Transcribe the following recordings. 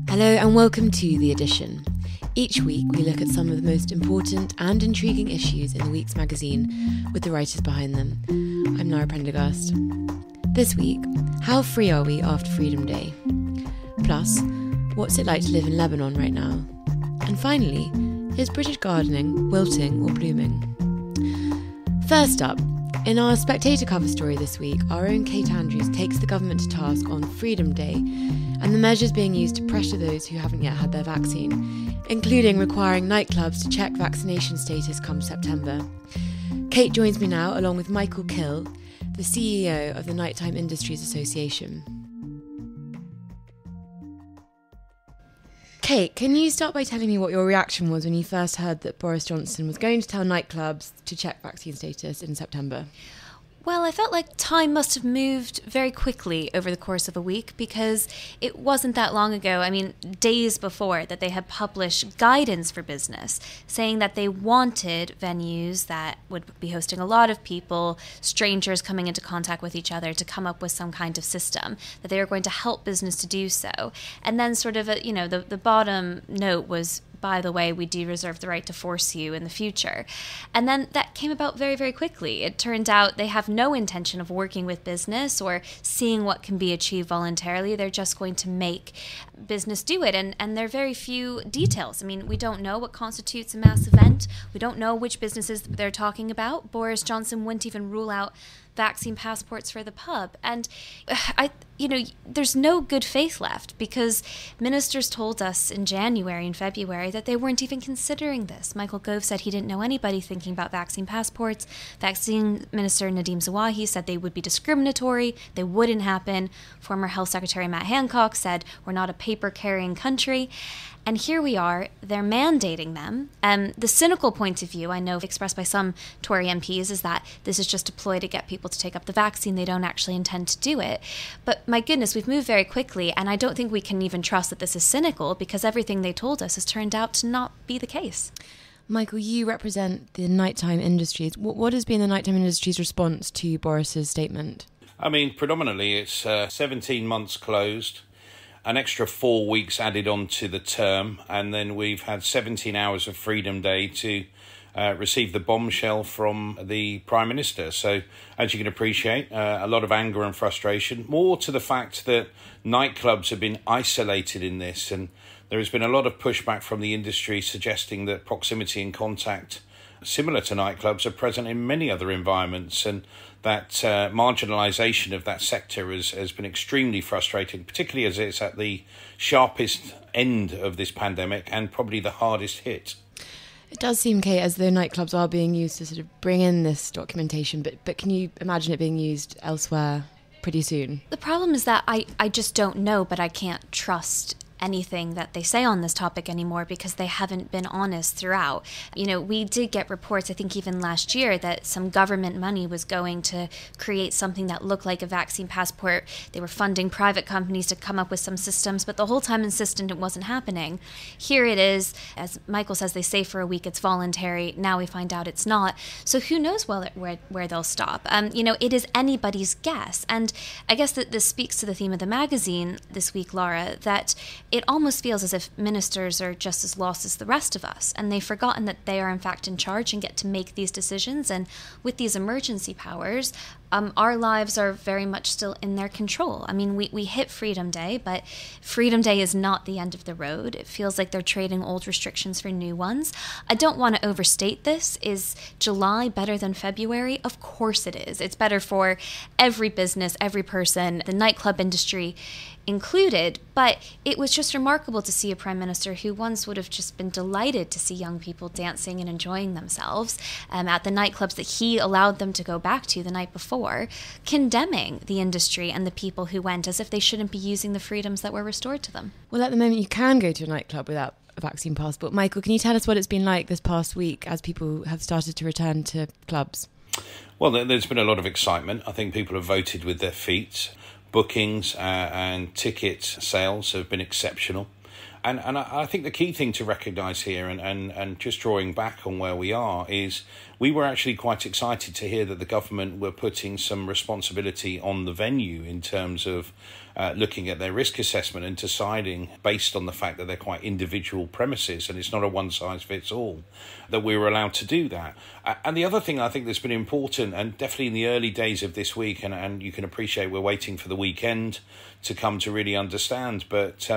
Hello and welcome to The Edition. Each week we look at some of the most important and intriguing issues in the week's magazine with the writers behind them. I'm Lara Prendergast. This week, how free are we after Freedom Day? Plus, what's it like to live in Lebanon right now? And finally, is British gardening wilting or blooming? First up, in our Spectator cover story this week, our own Kate Andrews takes the government to task on Freedom Day and the measures being used to pressure those who haven't yet had their vaccine, including requiring nightclubs to check vaccination status come September. Kate joins me now, along with Michael Kill, the CEO of the Nighttime Industries Association. Kate, can you start by telling me what your reaction was when you first heard that Boris Johnson was going to tell nightclubs to check vaccine status in September? Well, I felt like time must have moved very quickly over the course of a week because it wasn't that long ago, days before, that they had published guidance for business saying that they wanted venues that would be hosting a lot of people, strangers coming into contact with each other, to come up with some kind of system, that they were going to help business to do so. And then sort of, the bottom note was, by the way, we do reserve the right to force you in the future. And then that came about very, very quickly. It turned out they have no intention of working with business or seeing what can be achieved voluntarily. They're just going to make business do it. And there are very few details. We don't know what constitutes a mass event. We don't know which businesses they're talking about. Boris Johnson wouldn't even rule out vaccine passports for the pub. And there's no good faith left because ministers told us in January and February that they weren't even considering this. Michael Gove said he didn't know anybody thinking about vaccine passports. Vaccine Minister Nadhim Zawahi said they would be discriminatory, they wouldn't happen. Former Health Secretary Matt Hancock said we're not a paper-carrying country. And here we are, they're mandating them. The cynical point of view, I know expressed by some Tory MPs, is that this is just a ploy to get people to take up the vaccine. They don't actually intend to do it. But my goodness, we've moved very quickly, and I don't think we can even trust that this is cynical because everything they told us has turned out to not be the case. Michael, you represent the Nighttime Industries. What has been the Nighttime Industries' response to Boris's statement? Predominantly it's 17 months closed, an extra 4 weeks added on to the term, and then we've had 17 hours of Freedom Day to receive the bombshell from the Prime Minister. So, as you can appreciate, a lot of anger and frustration, more to the fact that nightclubs have been isolated in this, and there has been a lot of pushback from the industry suggesting that proximity and contact, similar to nightclubs, are present in many other environments, and that marginalisation of that sector has been extremely frustrating, particularly as it's at the sharpest end of this pandemic and probably the hardest hit. It does seem, Kate, as though nightclubs are being used to sort of bring in this documentation, but can you imagine it being used elsewhere pretty soon? The problem is that I just don't know, but I can't trust anything that they say on this topic anymore because they haven't been honest throughout. We did get reports, I think even last year, that some government money was going to create something that looked like a vaccine passport. They were funding private companies to come up with some systems, but the whole time insistent it wasn't happening. Here it is, as Michael says, they say for a week it's voluntary. Now we find out it's not. So who knows where they'll stop? It is anybody's guess. And I guess that this speaks to the theme of the magazine this week, Laura, that it almost feels as if ministers are just as lost as the rest of us, and they've forgotten that they are in fact in charge and get to make these decisions. And with these emergency powers, our lives are very much still in their control. We hit Freedom Day, but Freedom Day is not the end of the road. It feels like they're trading old restrictions for new ones. I don't want to overstate this. Is July better than February? Of course it is. It's better for every business, every person, the nightclub industry included, but it was just remarkable to see a prime minister who once would have just been delighted to see young people dancing and enjoying themselves at the nightclubs that he allowed them to go back to the night before, condemning the industry and the people who went as if they shouldn't be using the freedoms that were restored to them. Well, at the moment you can go to a nightclub without a vaccine passport. Michael, can you tell us what it's been like this past week as people have started to return to clubs? Well, there's been a lot of excitement. I think people have voted with their feet. Bookings and ticket sales have been exceptional. And I think the key thing to recognise here, and just drawing back on where we are, is we were actually quite excited to hear that the government were putting some responsibility on the venue in terms of looking at their risk assessment and deciding, based on the fact that they're quite individual premises and it's not a one-size-fits-all, that we were allowed to do that. And the other thing I think that's been important, and definitely in the early days of this week, and you can appreciate we're waiting for the weekend to come to really understand, but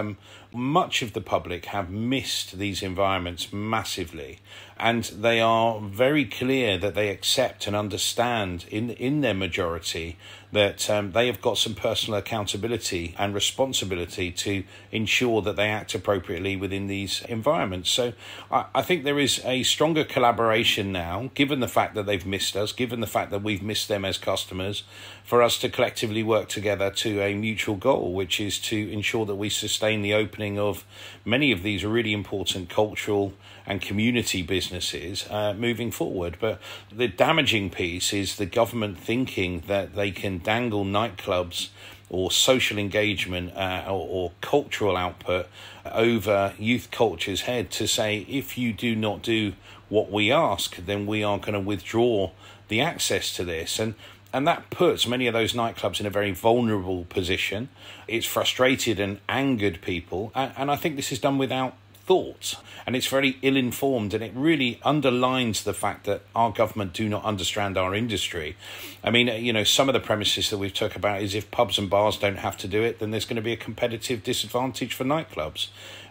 much of the public have missed these environments massively, and they are very clear that they accept and understand in their majority that they have got some personal accountability and responsibility to ensure that they act appropriately within these environments. So I think there is a stronger collaboration now, given the fact that they've missed us, given the fact that we've missed them as customers, for us to collectively work together to a mutual goal, which is to ensure that we sustain the opening of many of these really important cultural and community businesses moving forward. But the damaging piece is the government thinking that they can dangle nightclubs or social engagement or cultural output over youth culture's head to say, if you do not do what we ask, then we are going to withdraw the access to this. And that puts many of those nightclubs in a very vulnerable position. It's frustrated and angered people. And I think this is done without thought. And it's very ill-informed. And it really underlines the fact that our government do not understand our industry. I mean, you know, some of the premises that we've talked about is if pubs and bars don't have to do it, then there's going to be a competitive disadvantage for nightclubs.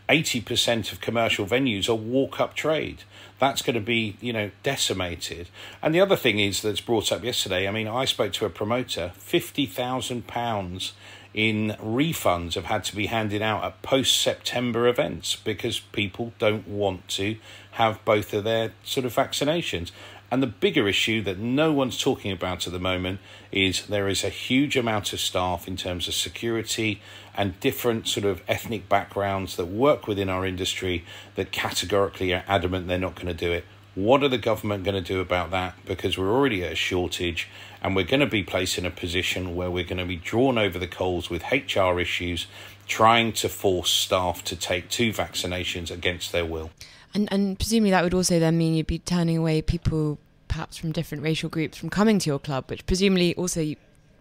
80% of commercial venues are walk-up trade. That's going to be, you know, decimated. And the other thing is that's brought up yesterday, I mean, I spoke to a promoter, £50,000 in refunds have had to be handed out at post-September events because people don't want to have both of their sort of vaccinations. And the bigger issue that no one's talking about at the moment is there is a huge amount of staff in terms of security and different sort of ethnic backgrounds that work within our industry that categorically are adamant they're not going to do it. What are the government going to do about that? Because we're already at a shortage and we're going to be placed in a position where we're going to be drawn over the coals with HR issues, trying to force staff to take 2 vaccinations against their will. And presumably that would also then mean you'd be turning away people perhaps from different racial groups from coming to your club, which presumably also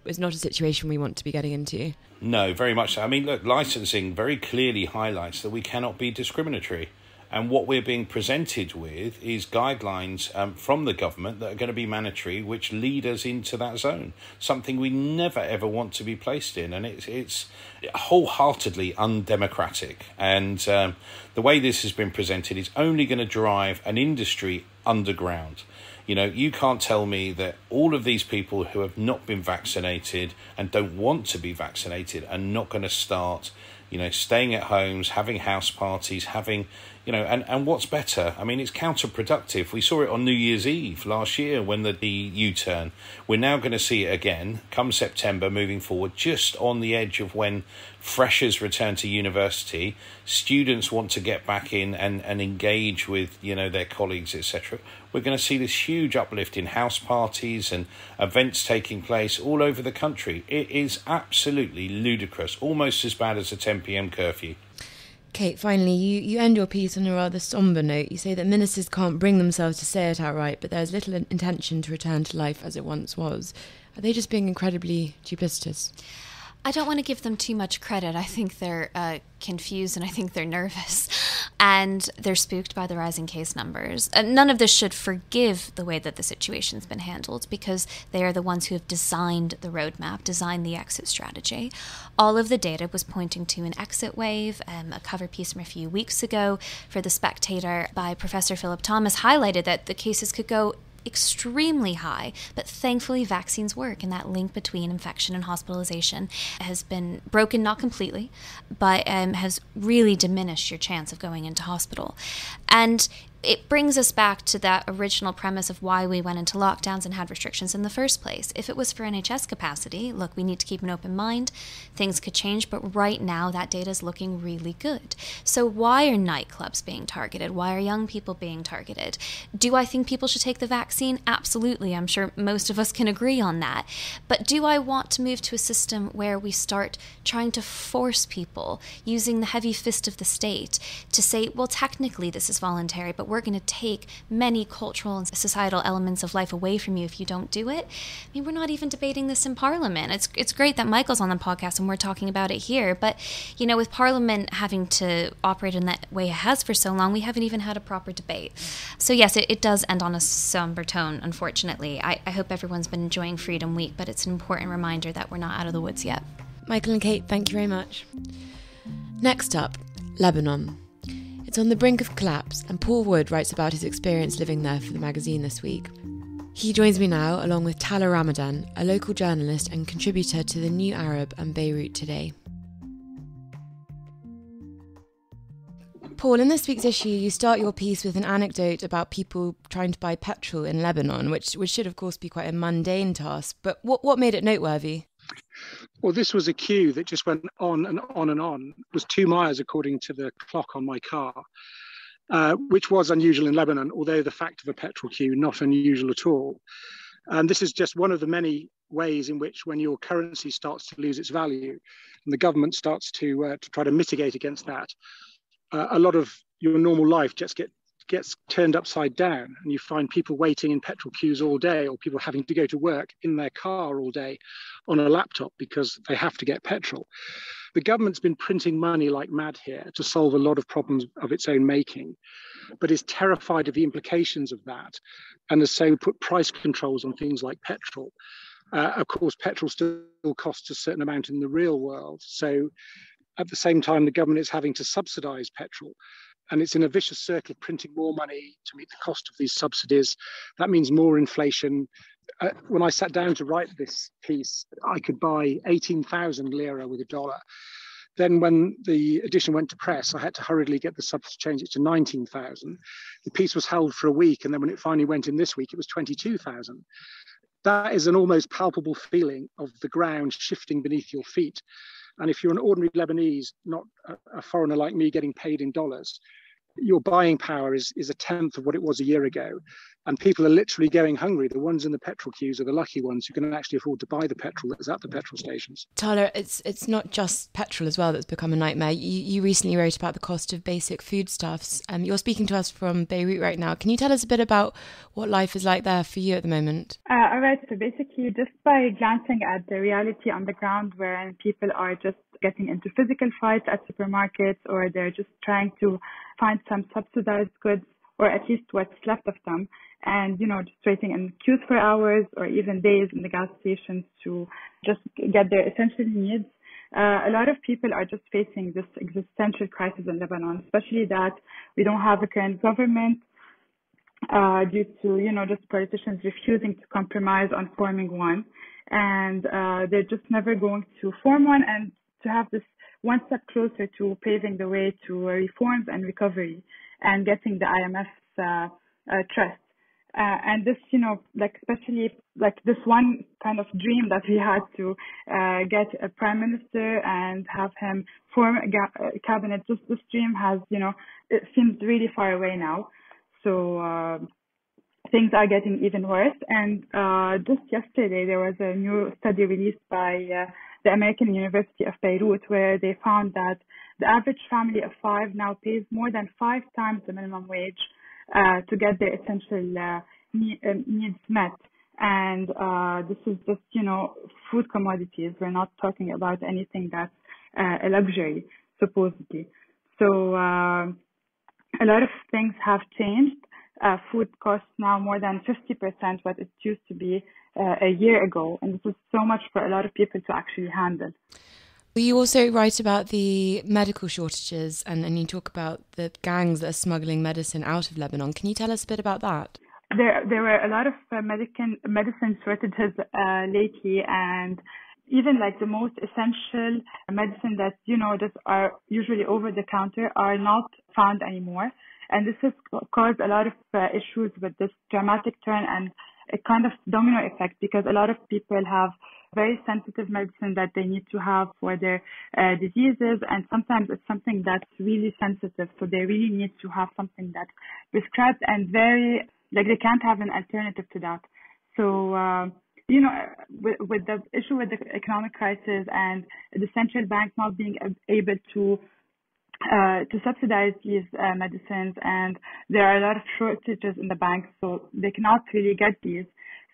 is not a situation we want to be getting into. No, very much so. I mean, look, licensing very clearly highlights that we cannot be discriminatory. And what we're being presented with is guidelines from the government that are going to be mandatory, which lead us into that zone, something we never, ever want to be placed in. And it's wholeheartedly undemocratic. And the way this has been presented is only going to drive an industry underground. You know, you can't tell me that all of these people who have not been vaccinated and don't want to be vaccinated are not going to start, you know, staying at homes, having house parties, having, you know, and what's better? I mean, it's counterproductive. We saw it on New Year's Eve last year when the U-turn. We're now going to see it again come September moving forward, just on the edge of when freshers return to university, students want to get back in and engage with, you know, their colleagues, etc. We're going to see this huge uplift in house parties and events taking place all over the country. It is absolutely ludicrous, almost as bad as a 10 p.m. curfew. Kate, finally, you end your piece on a rather sombre note. You say that ministers can't bring themselves to say it outright, but there's little intention to return to life as it once was. Are they just being incredibly duplicitous? I don't want to give them too much credit. I think they're confused and I think they're nervous. And they're spooked by the rising case numbers. None of this should forgive the way that the situation's been handled because they are the ones who have designed the roadmap, designed the exit strategy. All of the data was pointing to an exit wave. A cover piece from a few weeks ago for The Spectator by Professor Philip Thomas highlighted that the cases could go extremely high, but thankfully vaccines work, and that link between infection and hospitalization has been broken, not completely, but has really diminished your chance of going into hospital. And it brings us back to that original premise of why we went into lockdowns and had restrictions in the first place. If it was for NHS capacity, look, we need to keep an open mind. Things could change, but right now that data is looking really good. So why are nightclubs being targeted? Why are young people being targeted? Do I think people should take the vaccine? Absolutely. I'm sure most of us can agree on that. But do I want to move to a system where we start trying to force people using the heavy fist of the state to say, well, technically this is voluntary, but we're going to take many cultural and societal elements of life away from you if you don't do it? I mean, we're not even debating this in Parliament. It's great that Michael's on the podcast and we're talking about it here, but, you know, with Parliament having to operate in that way it has for so long, we haven't even had a proper debate. So yes, it does end on a somber tone, unfortunately. I hope everyone's been enjoying Freedom Week, but it's an important reminder that we're not out of the woods yet. Michael and Kate, thank you very much. Next up, Lebanon. It's on the brink of collapse, and Paul Wood writes about his experience living there for the magazine this week. He joins me now, along with Tala Ramadan, a local journalist and contributor to the New Arab and Beirut Today. Paul, in this week's issue, you start your piece with an anecdote about people trying to buy petrol in Lebanon, which should, of course, be quite a mundane task. But what made it noteworthy? Well, this was a queue that just went on and on and on. It was 2 miles, according to the clock on my car, which was unusual in Lebanon, although the fact of a petrol queue, not unusual at all. And this is just one of the many ways in which, when your currency starts to lose its value and the government starts to try to mitigate against that, a lot of your normal life just gets turned upside down, and you find people waiting in petrol queues all day, or people having to go to work in their car all day on a laptop because they have to get petrol. The government's been printing money like mad here to solve a lot of problems of its own making, but is terrified of the implications of that, and has so put price controls on things like petrol. Of course, petrol still costs a certain amount in the real world, so at the same time, the government is having to subsidize petrol. And it's in a vicious circle of printing more money to meet the cost of these subsidies. That means more inflation. When I sat down to write this piece, I could buy 18,000 lira with $1. Then when the edition went to press, I had to hurriedly get the subs to change it to 19,000. The piece was held for a week. And then when it finally went in this week, it was 22,000. That is an almost palpable feeling of the ground shifting beneath your feet. And if you're an ordinary Lebanese, not a foreigner like me getting paid in dollars, your buying power is a tenth of what it was a year ago. And people are literally going hungry. The ones in the petrol queues are the lucky ones who can actually afford to buy the petrol that's at the petrol stations. Tyler, it's not just petrol as well that's become a nightmare. You recently wrote about the cost of basic foodstuffs. You're speaking to us from Beirut right now. Can you tell us a bit about what life is like there for you at the moment? All right. So basically, just by glancing at the reality on the ground, wherein people are just getting into physical fights at supermarkets, or they're just trying to find some subsidized goods, or at least what's left of them, and, just waiting in queues for hours or even days in the gas stations to just get their essential needs. A lot of people are just facing this existential crisis in Lebanon, especially that we don't have a current government due to, just politicians refusing to compromise on forming one. And they're just never going to form one, and to have this one step closer to paving the way to reforms and recovery and getting the IMF's trust. And this, especially this one kind of dream that we had to get a prime minister and have him form a cabinet, just this dream has, it seems really far away now. So things are getting even worse. And just yesterday, there was a new study released by the American University of Beirut, where they found that the average family of 5 now pays more than 5 times the minimum wage to get their essential needs met. And this is just, food commodities. We're not talking about anything that's a luxury, supposedly. So a lot of things have changed. Food costs now more than 50% what it used to be a year ago. And this is so much for a lot of people to actually handle. You also write about the medical shortages and you talk about the gangs that are smuggling medicine out of Lebanon. Can you tell us a bit about that? There were a lot of medicine shortages lately, and even the most essential medicine that, just are usually over the counter are not found anymore. And this has caused a lot of issues with this dramatic turn and a kind of domino effect, because a lot of people have very sensitive medicine that they need to have for their diseases, and sometimes it's something that's really sensitive, so they really need to have something that's prescribed and very, like, they can't have an alternative to that. So with the issue with the economic crisis and the central bank not being able to subsidize these medicines, and there are a lot of shortages in the banks, so they cannot really get these.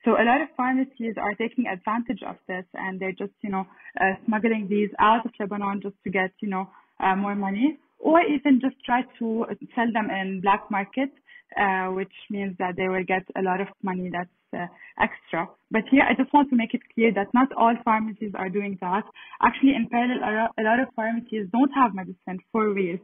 So a lot of pharmacies are taking advantage of this, and they're just, smuggling these out of Lebanon just to get, more money, or even just try to sell them in black market, which means that they will get a lot of money that's extra. But here, I just want to make it clear that not all pharmacies are doing that. Actually, in parallel, a lot of pharmacies don't have medicine for real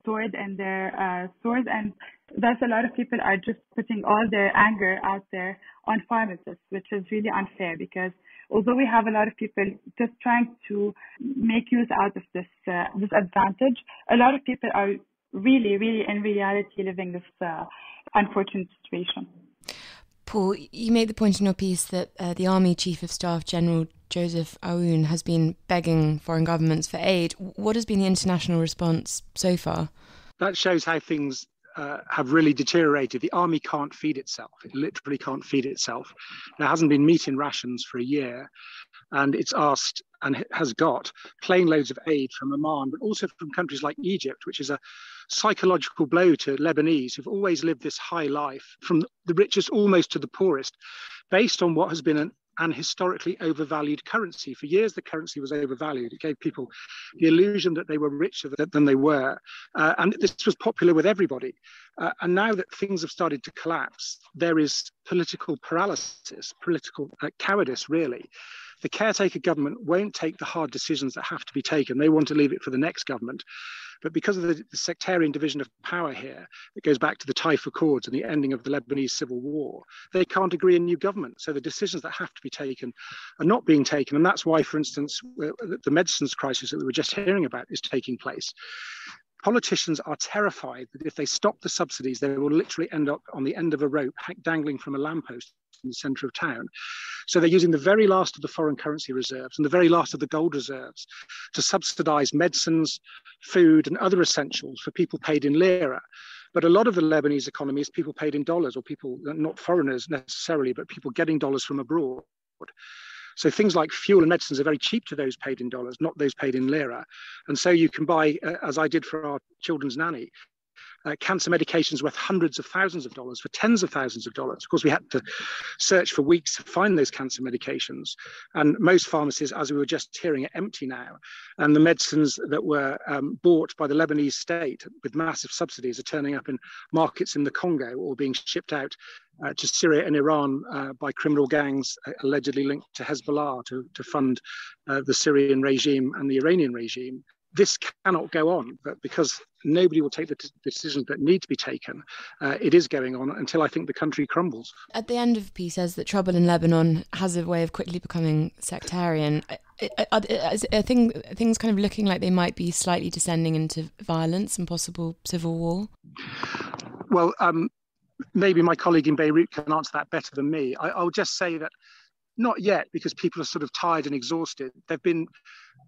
stored in their stores, and thus a lot of people are just putting all their anger out there on pharmacists, which is really unfair, because although we have a lot of people just trying to make use out of this advantage, a lot of people are really, really in reality living this unfortunate situation. Paul, you made the point in your piece that the Army Chief of Staff General Joseph Aoun has been begging foreign governments for aid. What has been the international response so far? That shows how things have really deteriorated. The army can't feed itself. It literally can't feed itself. There hasn't been meat in rations for a year, and it's asked and has got plane loads of aid from Oman, but also from countries like Egypt, which is a psychological blow to Lebanese who've always lived this high life, from the richest almost to the poorest, based on what has been an historically overvalued currency. For years, the currency was overvalued. It gave people the illusion that they were richer than they were. And this was popular with everybody. And now that things have started to collapse, there is political paralysis, political cowardice, really. The caretaker government won't take the hard decisions that have to be taken. They want to leave it for the next government. But because of the sectarian division of power here, that goes back to the Taif Accords and the ending of the Lebanese civil war, they can't agree a new government. So the decisions that have to be taken are not being taken. And that's why, for instance, the medicines crisis that we were just hearing about is taking place. Politicians are terrified that if they stop the subsidies, they will literally end up on the end of a rope dangling from a lamppost in the centre of town. So they're using the very last of the foreign currency reserves and the very last of the gold reserves to subsidise medicines, food and other essentials for people paid in lira. But a lot of the Lebanese economy is people paid in dollars, or people, not foreigners necessarily, but people getting dollars from abroad. So things like fuel and medicines are very cheap to those paid in dollars, not those paid in lira. And so you can buy, as I did for our children's nanny, cancer medications worth hundreds of thousands of dollars for tens of thousands of dollars. Of course, we had to search for weeks to find those cancer medications. And most pharmacies, as we were just hearing, are empty now. And the medicines that were bought by the Lebanese state with massive subsidies are turning up in markets in the Congo, or being shipped out to Syria and Iran by criminal gangs allegedly linked to Hezbollah to fund the Syrian regime and the Iranian regime. This cannot go on, but because nobody will take the decisions that need to be taken, it is going on until I think the country crumbles. At the end of the piece says that trouble in Lebanon has a way of quickly becoming sectarian. Are things kind of looking like they might be slightly descending into violence and possible civil war? Well, maybe my colleague in Beirut can answer that better than me. I'll just say that not yet, because people are sort of tired and exhausted. There have been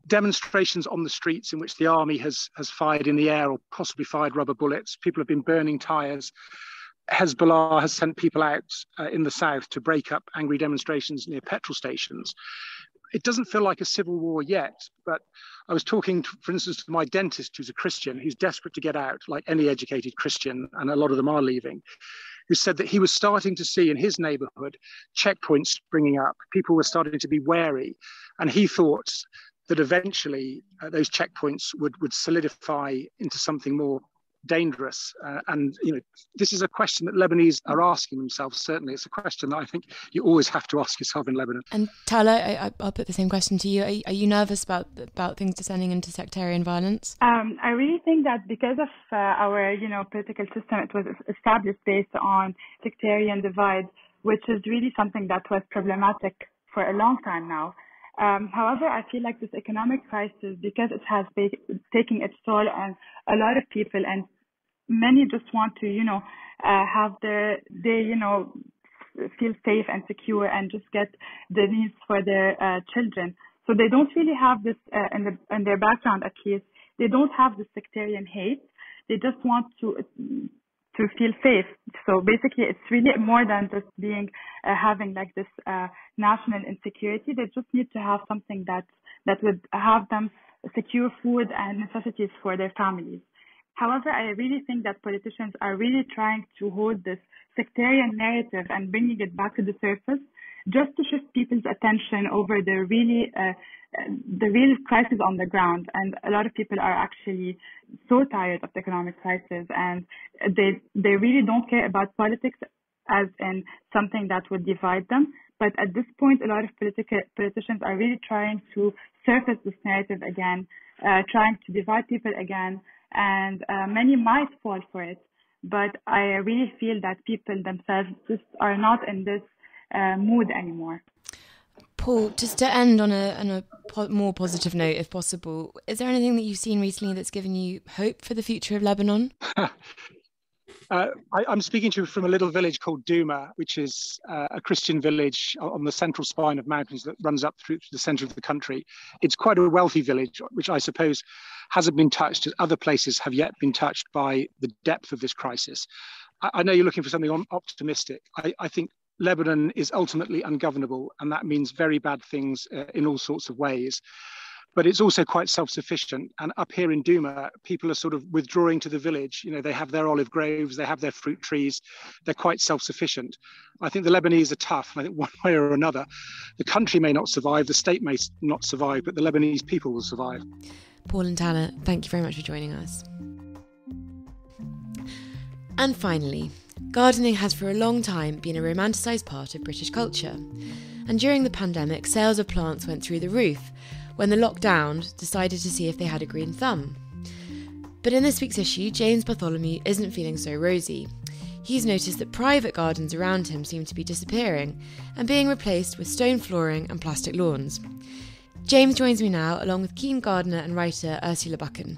demonstrations on the streets in which the army has fired in the air or possibly fired rubber bullets. People have been burning tyres. Hezbollah has sent people out in the south to break up angry demonstrations near petrol stations. It doesn't feel like a civil war yet, but I was talking, for instance, to my dentist, who's a Christian, who's desperate to get out, like any educated Christian, and a lot of them are leaving, who said that he was starting to see in his neighborhood checkpoints springing up. People were starting to be wary, and he thought that eventually those checkpoints would solidify into something more dangerous. And this is a question that Lebanese are asking themselves. Certainly, it's a question that I think you always have to ask yourself in Lebanon. And Tala, I'll put the same question to you. Are you nervous about things descending into sectarian violence? I really think that because of our political system, it was established based on sectarian divide, which is really something that was problematic for a long time now. However, I feel like this economic crisis, because it has taken its toll on a lot of people, and many just want to, have feel safe and secure and just get the needs for their children. So they don't really have this in their background, at least. They don't have this sectarian hate. They just want to feel safe. So basically, it's really more than just having like this national insecurity. They just need to have something that would have them secure food and necessities for their families. However, I really think that politicians are really trying to hold this sectarian narrative and bringing it back to the surface just to shift people's attention over the real crisis on the ground. And a lot of people are actually so tired of the economic crisis, and they really don't care about politics as in something that would divide them. But at this point, a lot of politicians are really trying to surface this narrative again, trying to divide people again, and many might fall for it. But I really feel that people themselves just are not in this mood anymore. Paul, just to end on a more positive note, if possible, is there anything that you've seen recently that's given you hope for the future of Lebanon? I'm speaking to you from a little village called Douma, which is a Christian village on the central spine of mountains that runs up through the centre of the country. It's quite a wealthy village, which I suppose hasn't been touched as other places have yet been touched by the depth of this crisis. I know you're looking for something optimistic. I think Lebanon is ultimately ungovernable, and that means very bad things in all sorts of ways. But it's also quite self-sufficient. And up here in Douma, people are sort of withdrawing to the village. They have their olive groves, they have their fruit trees. They're quite self-sufficient. I think the Lebanese are tough. I think one way or another, the country may not survive, the state may not survive, but the Lebanese people will survive. Paul and Tala, thank you very much for joining us. And finally, gardening has for a long time been a romanticised part of British culture. And during the pandemic, sales of plants went through the roof when the lockdown decided to see if they had a green thumb. But in this week's issue, James Bartholomew isn't feeling so rosy. He's noticed that private gardens around him seem to be disappearing and being replaced with stone flooring and plastic lawns. James joins me now, along with keen gardener and writer Ursula Buchan.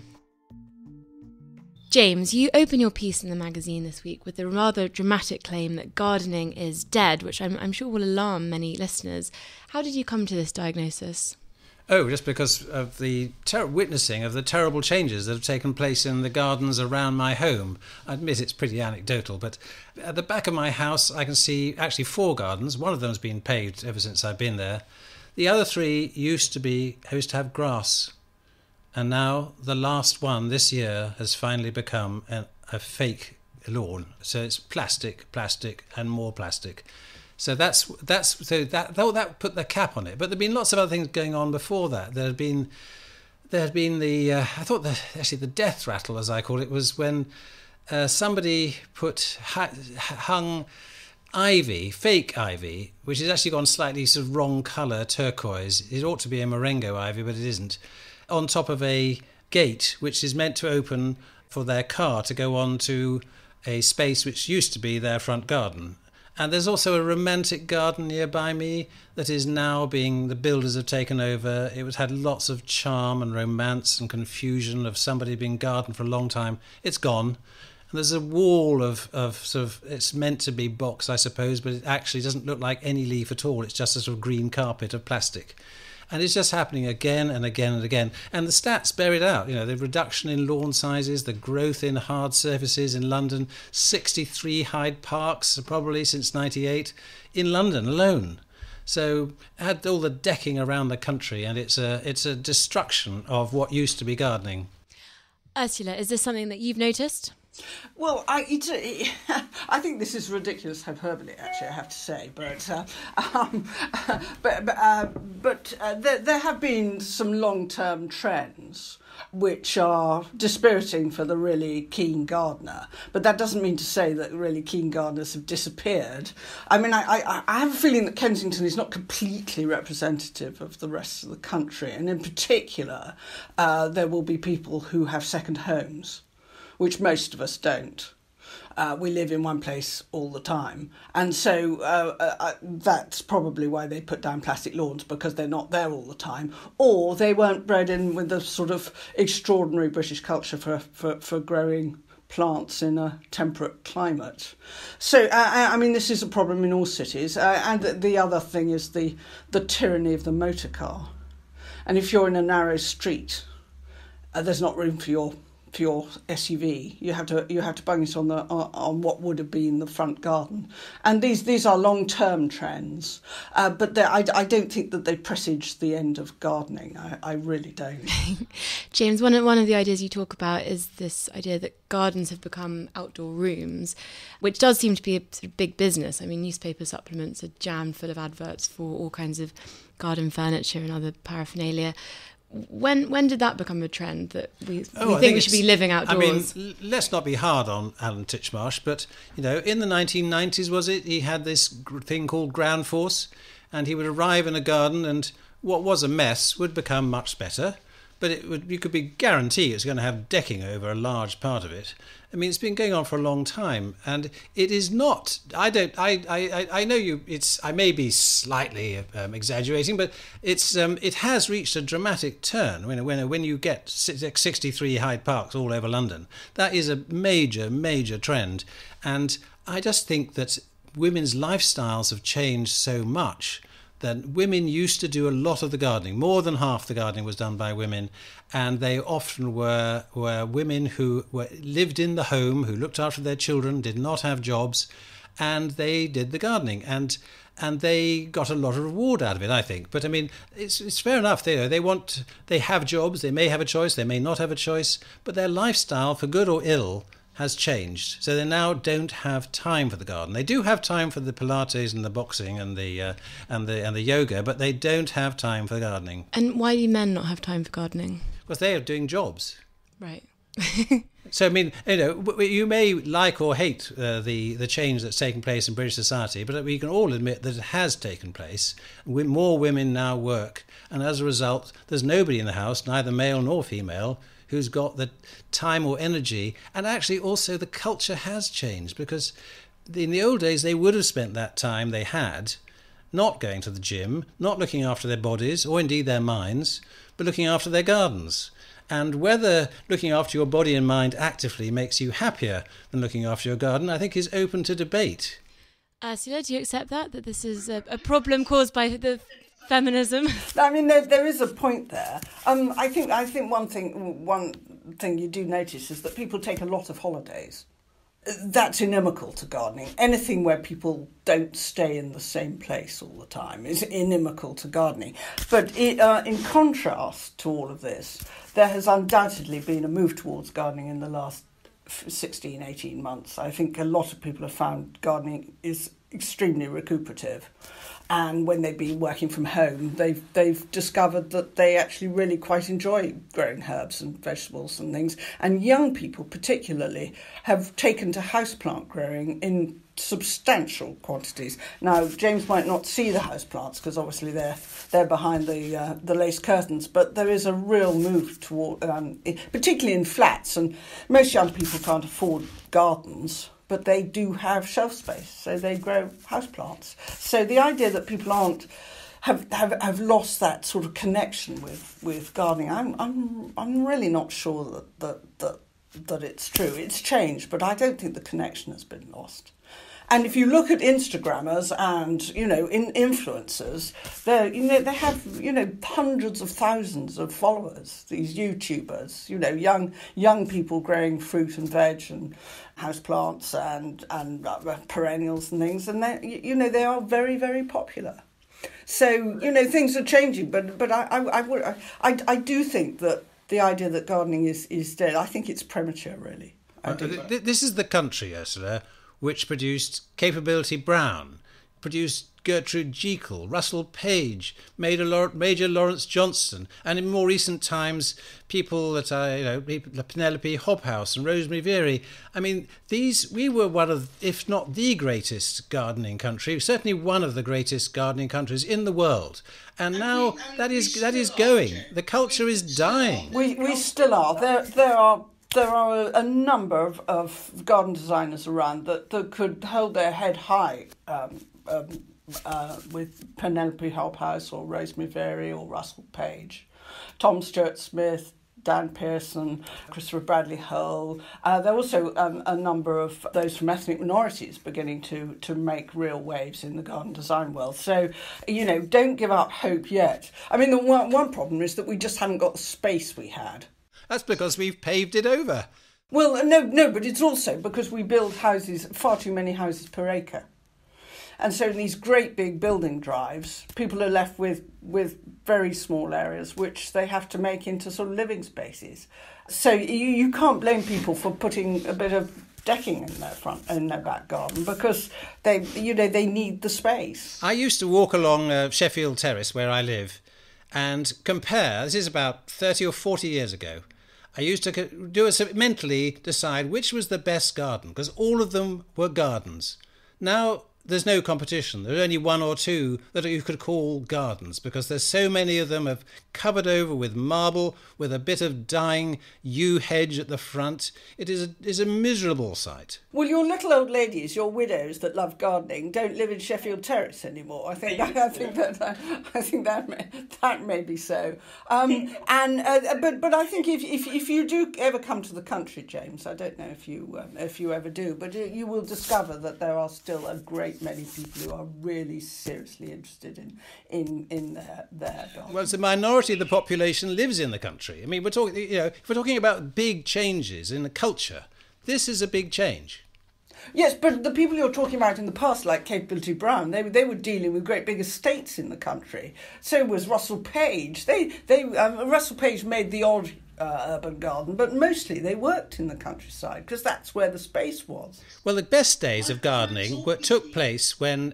James, you open your piece in the magazine this week with the rather dramatic claim that gardening is dead, which I'm sure will alarm many listeners. How did you come to this diagnosis? Oh, just because of the witnessing of the terrible changes that have taken place in the gardens around my home. I admit it's pretty anecdotal, but at the back of my house I can see actually 4 gardens. One of them has been paved ever since I've been there. The other 3 used to have grass. And now the last one this year has finally become a fake lawn. So it's plastic, and more plastic. So that put the cap on it. But there'd been lots of other things going on before that. There had been the I thought the death rattle, as I call it, was when somebody hung ivy, fake ivy, which has actually gone slightly sort of wrong colour, turquoise. It ought to be a Marengo ivy, but it isn't. On top of a gate which is meant to open for their car to go on to a space which used to be their front garden. And there's also a romantic garden nearby me that is now the builders have taken over. It had lots of charm and romance and confusion of somebody being gardened for a long time. It's gone. And there's a wall of sort of, it's meant to be box, I suppose, but it actually doesn't look like any leaf at all. It's just a sort of green carpet of plastic. And it's just happening again and again and again. And the stats bear it out. The reduction in lawn sizes, the growth in hard surfaces in London, 63 Hyde Parks probably since 98 in London alone. So had all the decking around the country, and it's a destruction of what used to be gardening. Ursula, is this something that you've noticed? Well, I think this is ridiculous hyperbole, actually, I have to say. But there have been some long-term trends which are dispiriting for the really keen gardener. But that doesn't mean to say that really keen gardeners have disappeared. I mean, I have a feeling that Kensington is not completely representative of the rest of the country. And in particular, there will be people who have second homes, which most of us don't. We live in one place all the time. And so that's probably why they put down plastic lawns, because they're not there all the time. Or they weren't bred in with the sort of extraordinary British culture for growing plants in a temperate climate. So, I mean, this is a problem in all cities. And the other thing is the tyranny of the motor car. And if you're in a narrow street, there's not room for your SUV. You have to bung it on what would have been the front garden. And these are long-term trends, but I don't think that they presage the end of gardening. I really don't. James, one of the ideas you talk about is this idea that gardens have become outdoor rooms, which does seem to be a sort of big business. I mean, newspaper supplements are jammed full of adverts for all kinds of garden furniture and other paraphernalia. When did that become a trend that we think we should be living outdoors? I mean, let's not be hard on Alan Titchmarsh, but, in the 1990s, he had this thing called ground force, and he would arrive in a garden and what was a mess would become much better, but you could be guaranteed it's going to have decking over a large part of it. I mean, it's been going on for a long time, and it is not. I know you. I may be slightly exaggerating, but it has reached a dramatic turn. When you get 63 Hyde Parks all over London, that is a major trend, and I just think that women's lifestyles have changed so much. That women used to do a lot of the gardening. More than half the gardening was done by women, and they often were women who lived in the home, who looked after their children, did not have jobs, and they did the gardening, and they got a lot of reward out of it, I think. But I mean, it's fair enough. They have jobs. They may have a choice. They may not have a choice. But their lifestyle, for good or ill, has changed, so they now don't have time for the garden. They do have time for the Pilates and the boxing and the yoga, but they don't have time for gardening. And why do men not have time for gardening? Because they are doing jobs. Right. So I mean, you may like or hate the change that's taken place in British society, but we can all admit that it has taken place. More women now work, and as a result, there's nobody in the house, neither male nor female, who's got the time or energy. And actually also the culture has changed, because in the old days they would have spent that time they had not going to the gym, not looking after their bodies or indeed their minds, but looking after their gardens. And whether looking after your body and mind actively makes you happier than looking after your garden, I think is open to debate. Ursula, do you accept that this is a problem caused by the feminism? I mean, there is a point there. I think one thing you do notice is that people take a lot of holidays. That's inimical to gardening. Anything where people don't stay in the same place all the time is inimical to gardening. But in contrast to all of this, there has undoubtedly been a move towards gardening in the last 16, 18 months. I think a lot of people have found gardening is extremely recuperative. And when they've been working from home, they've discovered that they actually really quite enjoy growing herbs and vegetables and things. And young people particularly have taken to houseplant growing in substantial quantities. Now, James might not see the houseplants because obviously they're behind the lace curtains, but there is a real move toward, particularly in flats, and most young people can't afford gardens, but they do have shelf space, so they grow houseplants. So the idea that people have lost that sort of connection with gardening, I'm really not sure that it's true. It's changed, but I don't think the connection has been lost. And if you look at Instagrammers and influencers, they have hundreds of thousands of followers. These YouTubers, young people growing fruit and veg and houseplants and perennials and things, and they are very, very popular. So things are changing, but I do think that the idea that gardening is dead, I think it's premature, really. This is the country, Ursula, which produced Capability Brown, produced Gertrude Jekyll, Russell Page, Major Lawrence Johnson, and in more recent times, people that are, Penelope Hobhouse and Rosemary Veary. I mean, we were one of, if not the greatest gardening country, certainly one of the greatest gardening countries in the world. And now that is going. The culture is dying. We still are. There are a number of garden designers around that could hold their head high with Penelope Hobhouse or Rosemary Veary or Russell Page. Tom Stewart Smith, Dan Pearson, Christopher Bradley Hull. There are also a number of those from ethnic minorities beginning to make real waves in the garden design world. So, don't give up hope yet. I mean, the one problem is that we just haven't got the space we had. That's because we've paved it over. Well, no, but it's also because we build houses, far too many houses per acre. And so in these great big building drives, people are left with very small areas, which they have to make into sort of living spaces. So you can't blame people for putting a bit of decking in their back garden, because they need the space. I used to walk along Sheffield Terrace, where I live, and compare. This is about 30 or 40 years ago. I used to mentally decide which was the best garden, because all of them were gardens. Now there's no competition. There's only one or two that you could call gardens, because there's so many of them have covered over with marble, with a bit of dying yew hedge at the front. It is a miserable sight. Well, your little old ladies, your widows that love gardening, don't live in Sheffield Terrace anymore. I think that may be so. But I think if you do ever come to the country, James, I don't know if you ever do, but you will discover that there are still a great many people who are really seriously interested in their garden. Well, it's a minority of the population lives in the country. I mean, if we're talking about big changes in the culture, this is a big change. Yes, but the people you're talking about in the past, like Capability Brown, they were dealing with great big estates in the country. So was Russell Page. Russell Page made the odd urban garden, but mostly they worked in the countryside because that's where the space was. Well, the best days of gardening took place when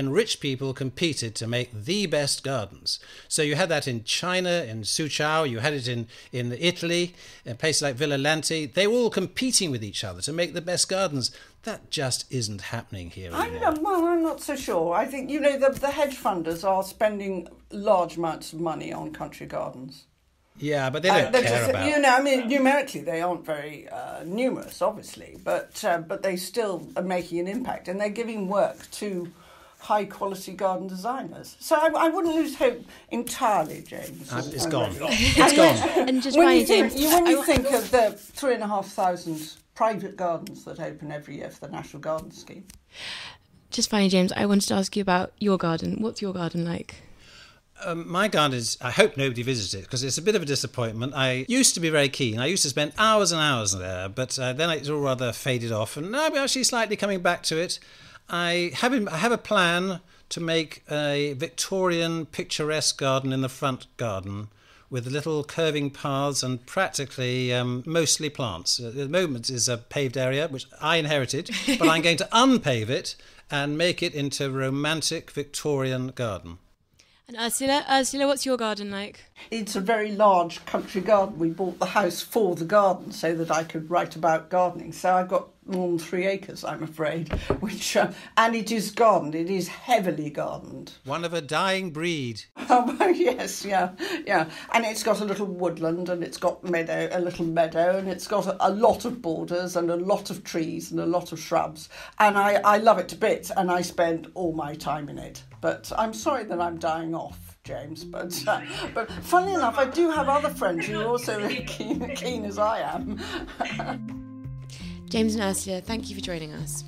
rich people competed to make the best gardens. So you had that in China, in Suzhou, you had it in Italy, in places like Villa Lanti. They were all competing with each other to make the best gardens. That just isn't happening here anymore. I'm not so sure. I think, the hedge funders are spending large amounts of money on country gardens. Yeah, but they don't care about... numerically they aren't very numerous, obviously, but they still are making an impact, and they're giving work to high-quality garden designers. So I wouldn't lose hope entirely, James. It's gone. It's gone. And just when you think of the 3,500 private gardens that open every year for the National Garden Scheme. Just finally, James, I wanted to ask you about your garden. What's your garden like? My garden is, I hope nobody visits it, because it's a bit of a disappointment. I used to be very keen. I used to spend hours and hours there, but then it's all rather faded off, and now I'm actually slightly coming back to it. I have a plan to make a Victorian picturesque garden in the front garden with little curving paths and practically mostly plants. At the moment is a paved area, which I inherited, but I'm going to unpave it and make it into a romantic Victorian garden. And Ursula, what's your garden like? It's a very large country garden. We bought the house for the garden so that I could write about gardening. So I've got more than 3 acres, I'm afraid, and it is gardened. It is heavily gardened. One of a dying breed. Yes, yeah. And it's got a little woodland, and it's got a little meadow, and it's got a lot of borders and a lot of trees and a lot of shrubs. And I love it to bits, and I spend all my time in it. But I'm sorry that I'm dying off, James. But funnily enough, I do have other friends who are also really keen as I am. James and Ursula, thank you for joining us.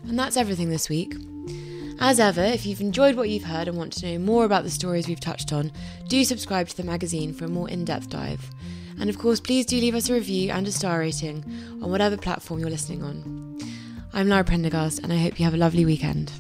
And that's everything this week. As ever, if you've enjoyed what you've heard and want to know more about the stories we've touched on, do subscribe to the magazine for a more in-depth dive. And of course, please do leave us a review and a star rating on whatever platform you're listening on. I'm Lara Prendergast, and I hope you have a lovely weekend.